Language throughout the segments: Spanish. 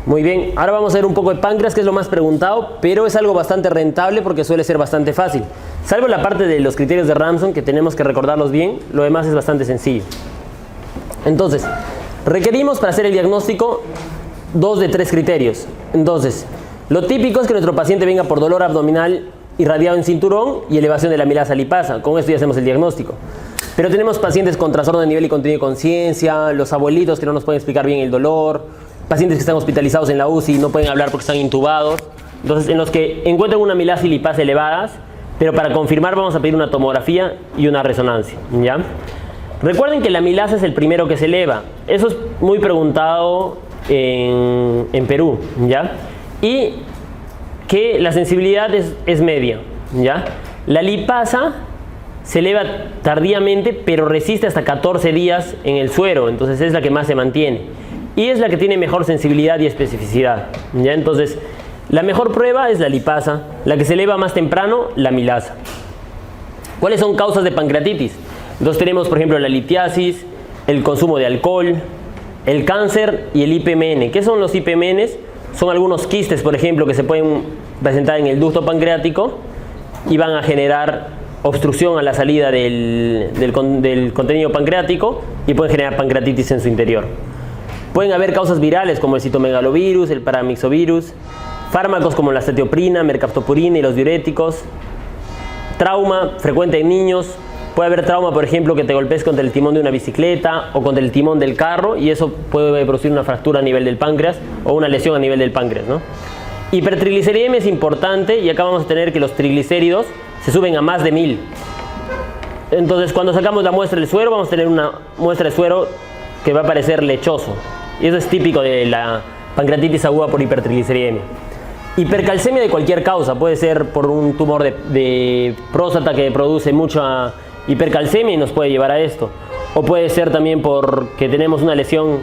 Muy bien, ahora vamos a ver un poco de páncreas, que es lo más preguntado, pero es algo bastante rentable porque suele ser bastante fácil. Salvo la parte de los criterios de Ramsson, que tenemos que recordarlos bien, lo demás es bastante sencillo. Entonces, requerimos para hacer el diagnóstico 2 de 3 criterios. Entonces, lo típico es que nuestro paciente venga por dolor abdominal irradiado en cinturón y elevación de la amilasa lipasa. Con esto ya hacemos el diagnóstico. Pero tenemos pacientes con trastorno de nivel y contenido de conciencia, los abuelitos que no nos pueden explicar bien el dolor, pacientes que están hospitalizados en la UCI y no pueden hablar porque están intubados. Entonces, en los que encuentran una amilasa y lipasa elevadas, pero para confirmar vamos a pedir una tomografía y una resonancia, ¿ya? Recuerden que la amilasa es el primero que se eleva. Eso es muy preguntado en Perú, ¿ya? Y que la sensibilidad es media, ¿ya? La lipasa se eleva tardíamente, pero resiste hasta 14 días en el suero, entonces es la que más se mantiene. Y es la que tiene mejor sensibilidad y especificidad, ¿ya? Entonces, la mejor prueba es la lipasa, la que se eleva más temprano, la amilasa. ¿Cuáles son causas de pancreatitis? Entonces tenemos, por ejemplo, la litiasis, el consumo de alcohol, el cáncer y el IPMN. ¿Qué son los IPMNs? Son algunos quistes, por ejemplo, que se pueden presentar en el ducto pancreático y van a generar obstrucción a la salida del contenido pancreático y pueden generar pancreatitis en su interior. Pueden haber causas virales como el citomegalovirus, el paramyxovirus, fármacos como la cetioprina, mercaptopurina y los diuréticos, trauma frecuente en niños. Puede haber trauma, por ejemplo, que te golpees contra el timón de una bicicleta o contra el timón del carro y eso puede producir una fractura a nivel del páncreas o una lesión a nivel del páncreas, ¿no? Hipertrigliceridemia es importante y acá vamos a tener que los triglicéridos se suben a más de 1000. Entonces, cuando sacamos la muestra del suero, vamos a tener una muestra de suero que va a parecer lechoso. Y eso es típico de la pancreatitis aguda por hipertrigliceridemia. Hipercalcemia de cualquier causa, puede ser por un tumor de próstata que produce mucha hipercalcemia y nos puede llevar a esto. O puede ser también porque tenemos una lesión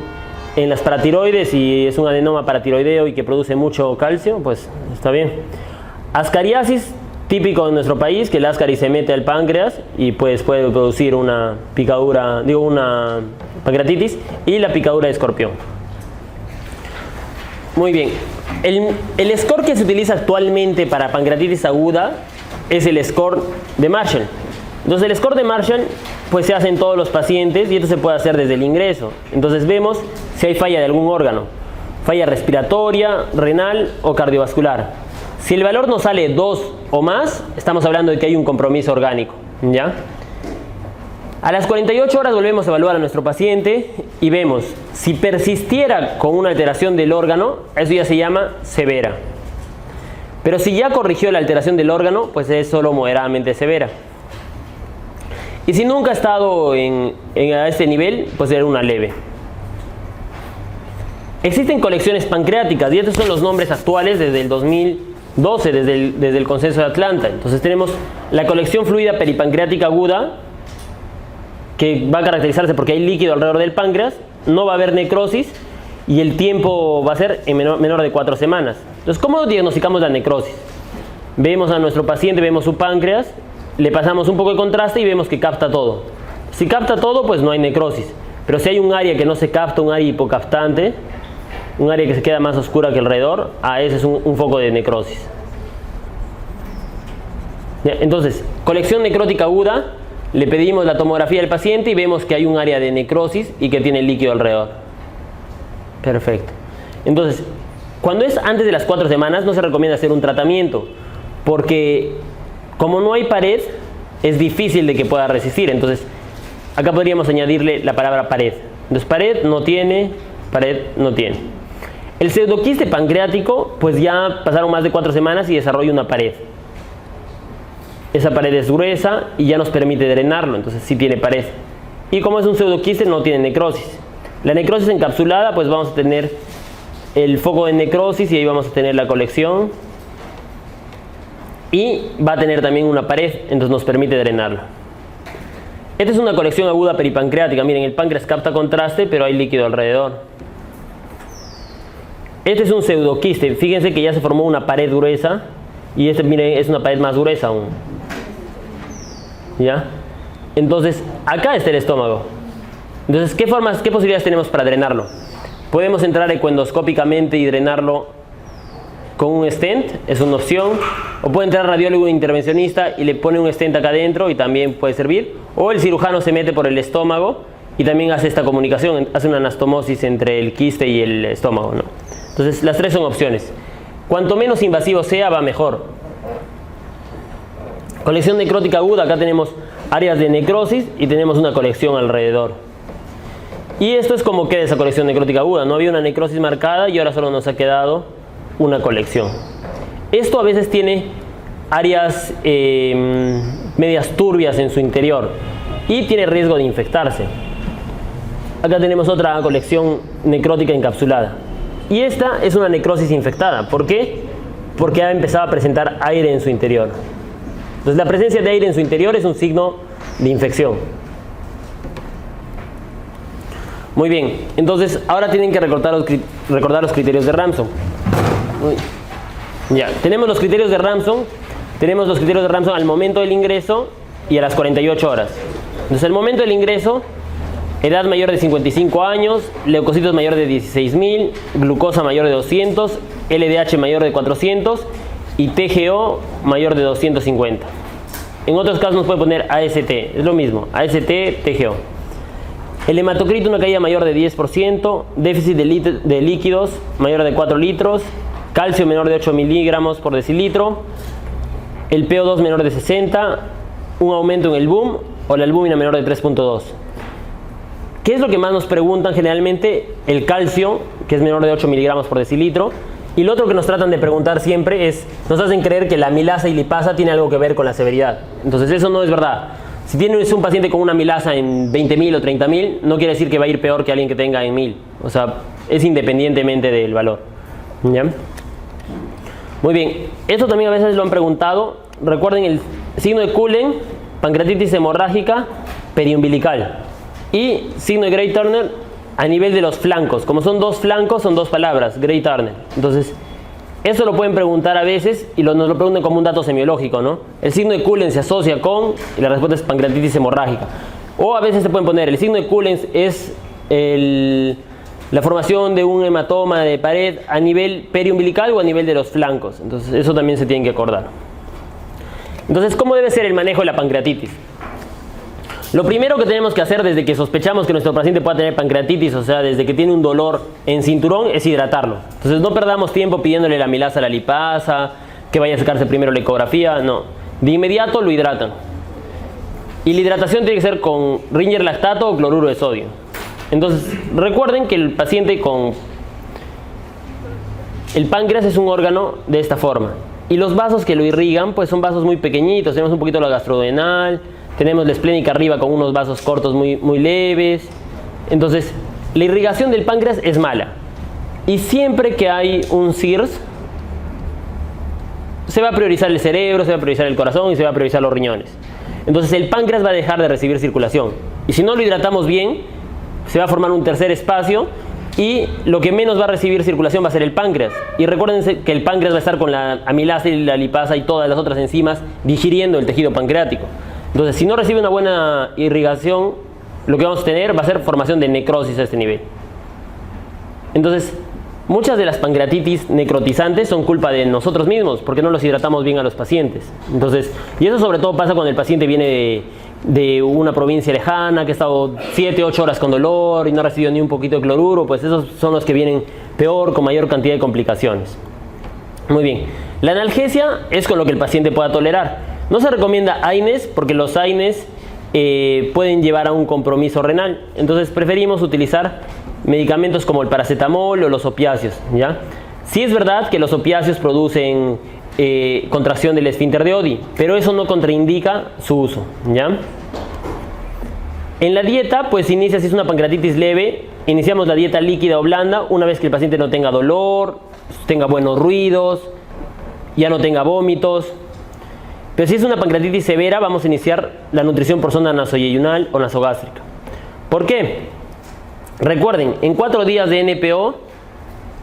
en las paratiroides y es un adenoma paratiroideo y que produce mucho calcio, pues está bien. Ascariasis, típico en nuestro país, que el ascaris se mete al páncreas y pues puede producir una picadura, una pancreatitis y la picadura de escorpión. Muy bien. El score que se utiliza actualmente para pancreatitis aguda es el score de Marshall. Entonces el score de Marshall pues se hace en todos los pacientes y esto se puede hacer desde el ingreso. Entonces vemos si hay falla de algún órgano, falla respiratoria, renal o cardiovascular. Si el valor nos sale 2 o más, estamos hablando de que hay un compromiso orgánico, ¿ya? A las 48 horas volvemos a evaluar a nuestro paciente y vemos si persistiera con una alteración del órgano, eso ya se llama severa. Pero si ya corrigió la alteración del órgano, pues es solo moderadamente severa. Y si nunca ha estado a este nivel, pues era una leve. Existen colecciones pancreáticas y estos son los nombres actuales desde el 2012, desde el Consenso de Atlanta. Entonces tenemos la colección fluida peripancreática aguda, que va a caracterizarse porque hay líquido alrededor del páncreas, no va a haber necrosis y el tiempo va a ser en menor de 4 semanas. Entonces, ¿cómo diagnosticamos la necrosis? Vemos a nuestro paciente, vemos su páncreas, le pasamos un poco de contraste y vemos que capta todo. Si capta todo, pues no hay necrosis. Pero si hay un área que no se capta, un área hipocaptante, un área que se queda más oscura que alrededor, ese es un foco de necrosis. Entonces, colección necrótica aguda, le pedimos la tomografía del paciente y vemos que hay un área de necrosis y que tiene líquido alrededor. Perfecto. Entonces, cuando es antes de las 4 semanas no se recomienda hacer un tratamiento porque como no hay pared es difícil de que pueda resistir. Entonces, acá podríamos añadirle la palabra pared. Entonces, pared no tiene. El pseudoquiste pancreático, pues ya pasaron más de 4 semanas y desarrolla una pared. Esa pared es gruesa y ya nos permite drenarlo, entonces sí tiene pared. Y como es un pseudoquiste, no tiene necrosis. La necrosis encapsulada, pues vamos a tener el foco de necrosis y ahí vamos a tener la colección. Y va a tener también una pared, entonces nos permite drenarla. Esta es una colección aguda peripancreática. Miren, el páncreas capta contraste, pero hay líquido alrededor. Este es un pseudoquiste. Fíjense que ya se formó una pared gruesa y este, miren, es una pared más gruesa aún. ¿Ya? Entonces, acá está el estómago. Entonces, ¿qué posibilidades tenemos para drenarlo? Podemos entrar ecoendoscópicamente y drenarlo con un stent, es una opción. O puede entrar radiólogo intervencionista y le pone un stent acá adentro y también puede servir. O el cirujano se mete por el estómago y también hace esta comunicación, hace una anastomosis entre el quiste y el estómago, ¿no? Entonces las tres son opciones. Cuanto menos invasivo sea, va mejor. Colección necrótica aguda, acá tenemos áreas de necrosis y tenemos una colección alrededor. Y esto es como queda esa colección necrótica aguda. No había una necrosis marcada y ahora solo nos ha quedado una colección. Esto a veces tiene áreas medias turbias en su interior y tiene riesgo de infectarse. Acá tenemos otra colección necrótica encapsulada. Y esta es una necrosis infectada. ¿Por qué? Porque ha empezado a presentar aire en su interior. Entonces la presencia de aire en su interior es un signo de infección. Muy bien, entonces ahora tienen que recordar los criterios de Ramsson. Ya, tenemos los criterios de Ramsson. Tenemos los criterios de Ramsson al momento del ingreso y a las 48 horas. Entonces el momento del ingreso, edad mayor de 55 años, leucocitos mayor de 16.000, glucosa mayor de 200, LDH mayor de 400 y TGO mayor de 250. En otros casos nos puede poner AST, es lo mismo, AST, TGO. El hematocrito, una caída mayor de 10%, déficit de líquidos mayor de 4 litros, calcio menor de 8 miligramos por decilitro, el PO2 menor de 60, un aumento en el BUM o la albúmina menor de 3.2. ¿Qué es lo que más nos preguntan generalmente? El calcio, que es menor de 8 miligramos por decilitro. Y lo otro que nos tratan de preguntar siempre es, nos hacen creer que la amilasa y lipasa tiene algo que ver con la severidad. Entonces eso no es verdad. Si tienes un paciente con una amilasa en 20.000 o 30.000, no quiere decir que va a ir peor que alguien que tenga en 1.000. O sea, es independientemente del valor. ¿Ya? Muy bien, esto también a veces lo han preguntado. Recuerden el signo de Cullen, pancreatitis hemorrágica periumbilical. Y signo de Gray-Turner a nivel de los flancos. Como son dos flancos, son dos palabras, Gray-Turner. Entonces, eso lo pueden preguntar a veces y nos lo preguntan como un dato semiológico, ¿no? El signo de Cullen se asocia con, y la respuesta es pancreatitis hemorrágica. O a veces se pueden poner, el signo de Cullen es la formación de un hematoma de pared a nivel periumbilical o a nivel de los flancos. Entonces, eso también se tienen que acordar. Entonces, ¿cómo debe ser el manejo de la pancreatitis? Lo primero que tenemos que hacer desde que sospechamos que nuestro paciente pueda tener pancreatitis, o sea, desde que tiene un dolor en cinturón, es hidratarlo. Entonces no perdamos tiempo pidiéndole la amilasa a la lipasa, que vaya a sacarse primero la ecografía, no. De inmediato lo hidratan. Y la hidratación tiene que ser con Ringer lactato o cloruro de sodio. Entonces recuerden que el paciente con el páncreas es un órgano de esta forma. Y los vasos que lo irrigan pues son vasos muy pequeñitos, tenemos un poquito la gastrodenal, tenemos la esplénica arriba con unos vasos cortos muy leves. Entonces, la irrigación del páncreas es mala. Y siempre que hay un CIRS, se va a priorizar el cerebro, se va a priorizar el corazón y se va a priorizar los riñones. Entonces, el páncreas va a dejar de recibir circulación. Y si no lo hidratamos bien, se va a formar un tercer espacio y lo que menos va a recibir circulación va a ser el páncreas. Y recuérdense que el páncreas va a estar con la amilasa y la lipasa y todas las otras enzimas digiriendo el tejido pancreático. Entonces, si no recibe una buena irrigación, lo que vamos a tener va a ser formación de necrosis a este nivel. Entonces, muchas de las pancreatitis necrotizantes son culpa de nosotros mismos, porque no los hidratamos bien a los pacientes. Entonces, y eso sobre todo pasa cuando el paciente viene de una provincia lejana, que ha estado 7, 8 horas con dolor y no ha recibido ni un poquito de cloruro, pues esos son los que vienen peor, con mayor cantidad de complicaciones. Muy bien, la analgesia es con lo que el paciente pueda tolerar. No se recomienda AINES porque los AINES pueden llevar a un compromiso renal. Entonces preferimos utilizar medicamentos como el paracetamol o los opiáceos, ¿ya? Sí es verdad que los opiáceos producen contracción del esfínter de Oddi, pero eso no contraindica su uso, ¿ya? En la dieta, pues inicia, si es una pancreatitis leve, iniciamos la dieta líquida o blanda una vez que el paciente no tenga dolor, tenga buenos ruidos, ya no tenga vómitos. Pero si es una pancreatitis severa, vamos a iniciar la nutrición por sonda nasoyeyunal o nasogástrica. ¿Por qué? Recuerden, en 4 días de NPO,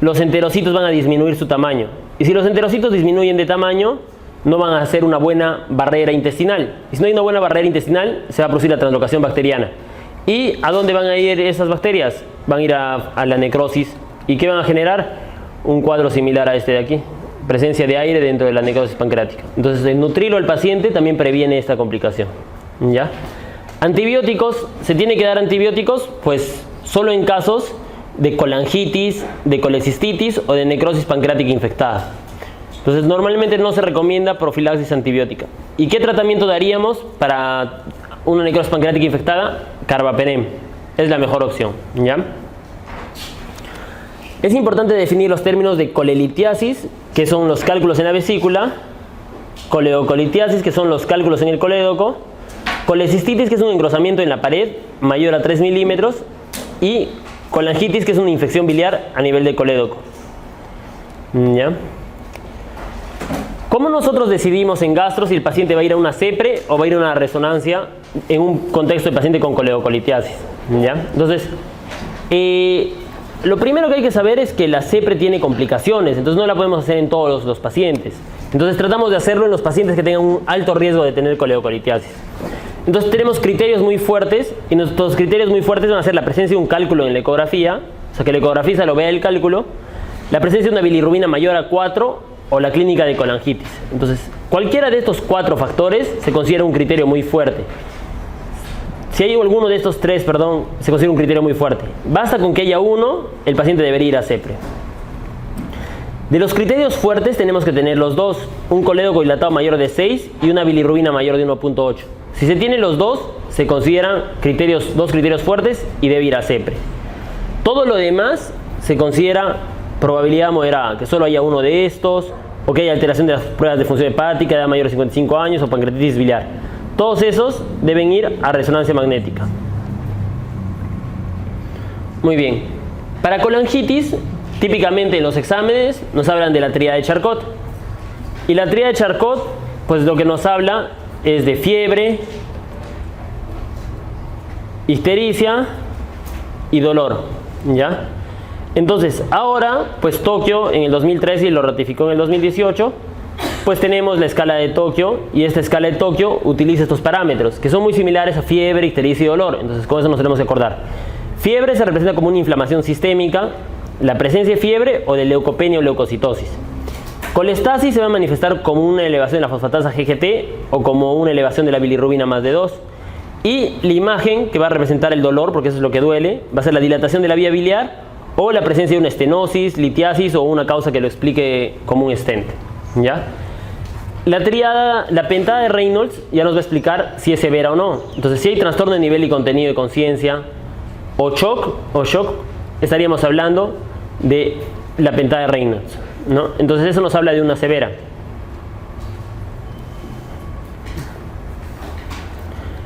los enterocitos van a disminuir su tamaño. Y si los enterocitos disminuyen de tamaño, no van a hacer una buena barrera intestinal. Y si no hay una buena barrera intestinal, se va a producir la translocación bacteriana. ¿Y a dónde van a ir esas bacterias? Van a ir a la necrosis. ¿Y qué van a generar? Un cuadro similar a este de aquí. Presencia de aire dentro de la necrosis pancreática. Entonces, el nutrirlo al paciente también previene esta complicación. ¿Ya? Antibióticos, ¿se tiene que dar antibióticos? Pues solo en casos de colangitis, de colecistitis o de necrosis pancreática infectada. Entonces, normalmente no se recomienda profilaxis antibiótica. ¿Y qué tratamiento daríamos para una necrosis pancreática infectada? Carbapenem. Es la mejor opción. ¿Ya? Es importante definir los términos de colelitiasis, que son los cálculos en la vesícula, coleocolitiasis, que son los cálculos en el colédoco, colecistitis, que es un engrosamiento en la pared mayor a 3 milímetros, y colangitis, que es una infección biliar a nivel del colédoco. ¿Ya? ¿Cómo nosotros decidimos en gastro si el paciente va a ir a una CEPRE o va a ir a una resonancia en un contexto de paciente con coleocolitiasis? ¿Ya? Entonces, lo primero que hay que saber es que la CEPRE tiene complicaciones, entonces no la podemos hacer en todos los pacientes. Entonces tratamos de hacerlo en los pacientes que tengan un alto riesgo de tener coleocolitiasis. Entonces tenemos criterios muy fuertes, y nuestros criterios muy fuertes van a ser la presencia de un cálculo en la ecografía, o sea que el ecografista lo vea el cálculo, la presencia de una bilirrubina mayor a 4 o la clínica de colangitis. Entonces, cualquiera de estos 4 factores se considera un criterio muy fuerte. Si hay alguno de estos 3, se considera un criterio muy fuerte. Basta con que haya uno, el paciente debería ir a CEPRE. De los criterios fuertes tenemos que tener los dos, un colédoco dilatado mayor de 6 y una bilirrubina mayor de 1.8. Si se tienen los dos, se consideran dos criterios fuertes y debe ir a CEPRE. Todo lo demás se considera probabilidad moderada, que solo haya uno de estos, o que haya alteración de las pruebas de función hepática, edad mayor de 55 años o pancreatitis biliar. Todos esos deben ir a resonancia magnética. Muy bien. Para colangitis, típicamente en los exámenes nos hablan de la tríada de Charcot. Y la tríada de Charcot, pues lo que nos habla es de fiebre, ictericia y dolor. ¿Ya? Entonces, ahora, pues Tokio en el 2013 y lo ratificó en el 2018, pues tenemos la escala de Tokio, y esta escala de Tokio utiliza estos parámetros, que son muy similares a fiebre, ictericia y dolor. Entonces, con eso nos tenemos que acordar. Fiebre se representa como una inflamación sistémica, la presencia de fiebre o de leucopenia o leucocitosis. Colestasis se va a manifestar como una elevación de la fosfatasa GGT o como una elevación de la bilirrubina más de 2. Y la imagen que va a representar el dolor, porque eso es lo que duele, va a ser la dilatación de la vía biliar o la presencia de una estenosis, litiasis o una causa que lo explique como un stent. ¿Ya? La pentada de Reynolds ya nos va a explicar si es severa o no. Entonces, si hay trastorno de nivel y contenido de conciencia o shock, estaríamos hablando de la pentada de Reynolds, ¿no? Entonces eso nos habla de una severa.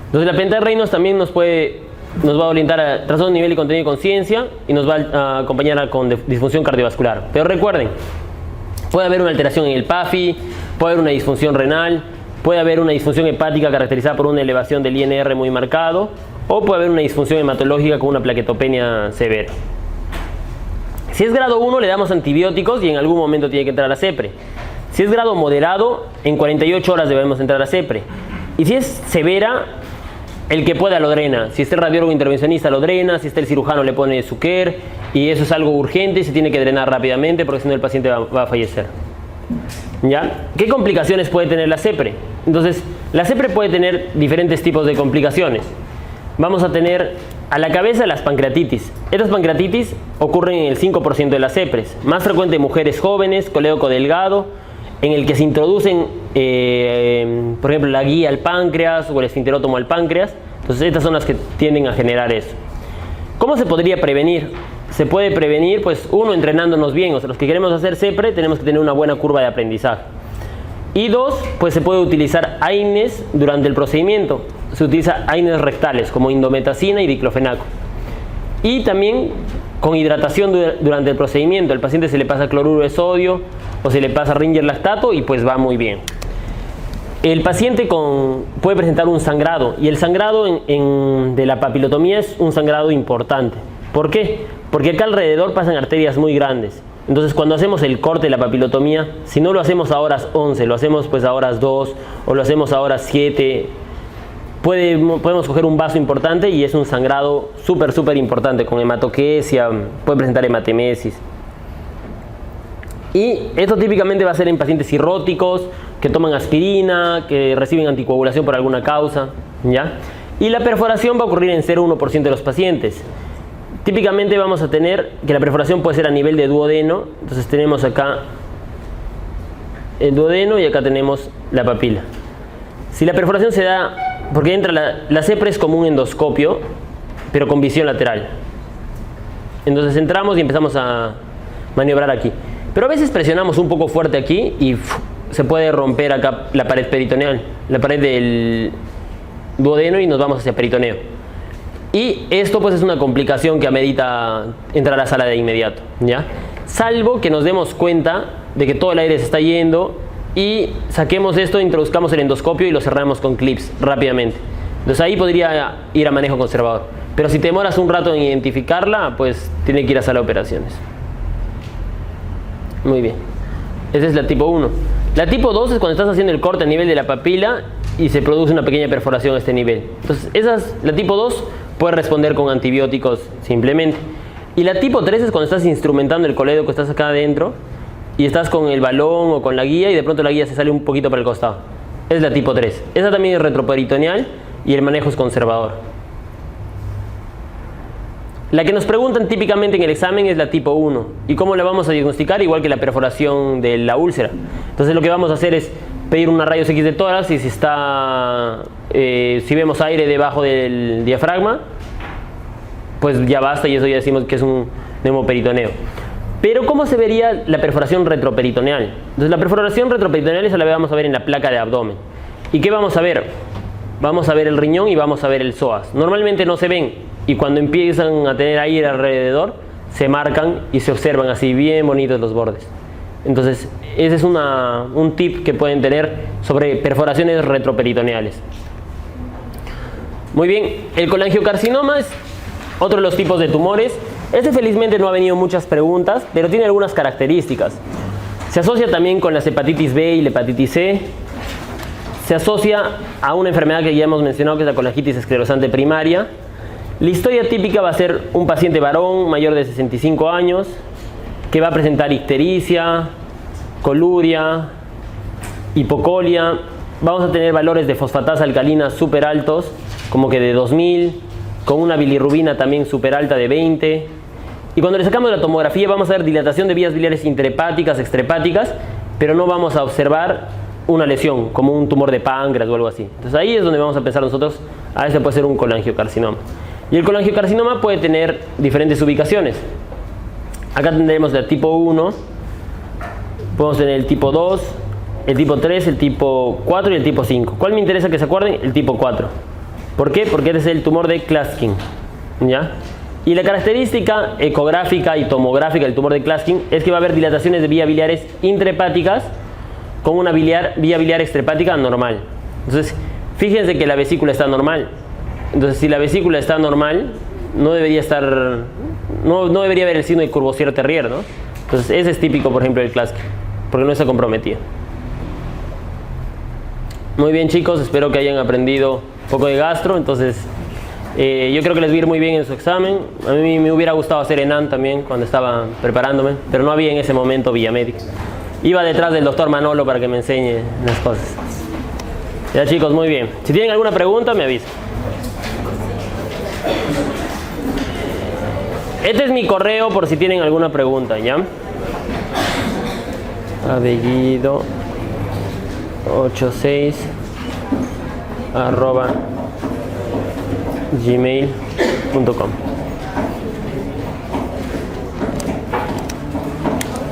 Entonces la pentada de Reynolds también nos va a orientar a trastorno de nivel y contenido de conciencia y nos va a acompañar con disfunción cardiovascular. Pero recuerden, puede haber una alteración en el PAFI, puede haber una disfunción renal, puede haber una disfunción hepática caracterizada por una elevación del INR muy marcado, o puede haber una disfunción hematológica con una plaquetopenia severa. Si es grado 1 le damos antibióticos y en algún momento tiene que entrar a CEPRE. Si es grado moderado, en 48 horas debemos entrar a CEPRE. Y si es severa, el que pueda lo drena. Si está el radiólogo intervencionista lo drena, si está el cirujano le pone Zucker, y eso es algo urgente y se tiene que drenar rápidamente porque si no el paciente va a fallecer. ¿Ya? ¿Qué complicaciones puede tener la CEPRE? Entonces, la CEPRE puede tener diferentes tipos de complicaciones. Vamos a tener a la cabeza las pancreatitis. Estas pancreatitis ocurren en el 5% de las CEPRES. Más frecuente en mujeres jóvenes, colédoco delgado, en el que se introducen, por ejemplo, la guía al páncreas o el esfinterótomo al páncreas. Entonces, estas son las que tienden a generar eso. ¿Cómo se podría prevenir? Se puede prevenir, pues, uno, entrenándonos bien. O sea, los que queremos hacer CEPRE tenemos que tener una buena curva de aprendizaje. Y dos, pues se puede utilizar AINES durante el procedimiento. Se utiliza AINES rectales como indometacina y diclofenaco. Y también con hidratación durante el procedimiento. El paciente se le pasa cloruro de sodio o se le pasa Ringer lactato y pues va muy bien. El paciente puede presentar un sangrado, y el sangrado de la papilotomía es un sangrado importante. ¿Por qué? Porque acá alrededor pasan arterias muy grandes. Entonces, cuando hacemos el corte de la papilotomía, si no lo hacemos a horas 11, lo hacemos pues a horas 2 o lo hacemos a horas 7, podemos coger un vaso importante y es un sangrado súper importante con hematoquesia, puede presentar hematemesis. Y esto típicamente va a ser en pacientes cirróticos, que toman aspirina, que reciben anticoagulación por alguna causa, ¿ya? Y la perforación va a ocurrir en 0,1% de los pacientes. Típicamente vamos a tener que la perforación puede ser a nivel de duodeno, entonces tenemos acá el duodeno y acá tenemos la papila. Si la perforación se da, porque entra la CEPRA es como un endoscopio, pero con visión lateral. Entonces entramos y empezamos a maniobrar aquí. Pero a veces presionamos un poco fuerte aquí y se puede romper acá la pared peritoneal, la pared del duodeno y nos vamos hacia peritoneo. Y esto pues es una complicación que amerita entrar a la sala de inmediato, ¿ya? Salvo que nos demos cuenta de que todo el aire se está yendo y saquemos esto, introduzcamos el endoscopio y lo cerramos con clips rápidamente. Entonces ahí podría ir a manejo conservador. Pero si te demoras un rato en identificarla, pues tiene que ir a sala de operaciones. Muy bien. Esa es la tipo 1. La tipo 2 es cuando estás haciendo el corte a nivel de la papila y se produce una pequeña perforación a este nivel. Entonces, la tipo 2 puede responder con antibióticos simplemente. Y la tipo 3 es cuando estás instrumentando el coledo que estás acá adentro y estás con el balón o con la guía y de pronto la guía se sale un poquito para el costado. Es la tipo 3. Esa también es retroperitoneal y el manejo es conservador. La que nos preguntan típicamente en el examen es la tipo 1. ¿Y cómo la vamos a diagnosticar? Igual que la perforación de la úlcera. Entonces lo que vamos a hacer es pedir una rayos X de tórax y si vemos aire debajo del diafragma, pues ya basta y eso ya decimos que es un neumoperitoneo. Pero ¿cómo se vería la perforación retroperitoneal? Entonces la perforación retroperitoneal esa la vamos a ver en la placa de abdomen. ¿Y qué vamos a ver? Vamos a ver el riñón y vamos a ver el psoas. Normalmente no se ven y cuando empiezan a tener aire alrededor se marcan y se observan así bien bonitos los bordes. Entonces ese es un tip que pueden tener sobre perforaciones retroperitoneales. Muy bien, el colangiocarcinoma es otro de los tipos de tumores. Este felizmente no ha venido muchas preguntas, pero tiene algunas características. Se asocia también con las hepatitis B y la hepatitis C. Se asocia a una enfermedad que ya hemos mencionado, que es la colangitis esclerosante primaria. La historia típica va a ser un paciente varón mayor de 65 años que va a presentar ictericia, coluria, hipocolia. Vamos a tener valores de fosfatasa alcalina súper altos, como que de 2000, con una bilirrubina también súper alta de 20. Y cuando le sacamos la tomografía vamos a ver dilatación de vías biliares intrahepáticas, extrahepáticas, pero no vamos a observar una lesión, como un tumor de páncreas o algo así. Entonces ahí es donde vamos a pensar nosotros, este puede ser un colangiocarcinoma. Y el colangiocarcinoma puede tener diferentes ubicaciones. Acá tendremos la tipo 1, podemos tener el tipo 2, el tipo 3, el tipo 4 y el tipo 5. ¿Cuál me interesa que se acuerden? El tipo 4. ¿Por qué? Porque este es el tumor de Klaskin, ¿ya? Y la característica ecográfica y tomográfica del tumor de Klaskin es que va a haber dilataciones de vías biliares intrahepáticas con una vía biliar extrahepática normal. Entonces, fíjense que la vesícula está normal. Entonces, si la vesícula está normal, no debería haber el signo de Courvoisier-Terrier, ¿no? Entonces, ese es típico, por ejemplo, del Klaskin, porque no está comprometido. Muy bien, chicos, espero que hayan aprendido un poco de gastro. Entonces, yo creo que les va a ir muy bien en su examen. A mí me hubiera gustado hacer ENAM también cuando estaba preparándome, pero no había en ese momento Villamédica. Iba detrás del doctor Manolo para que me enseñe las cosas. Ya, chicos, muy bien. Si tienen alguna pregunta, me avisan. Este es mi correo por si tienen alguna pregunta, ¿ya? Abellido 86 @gmail.com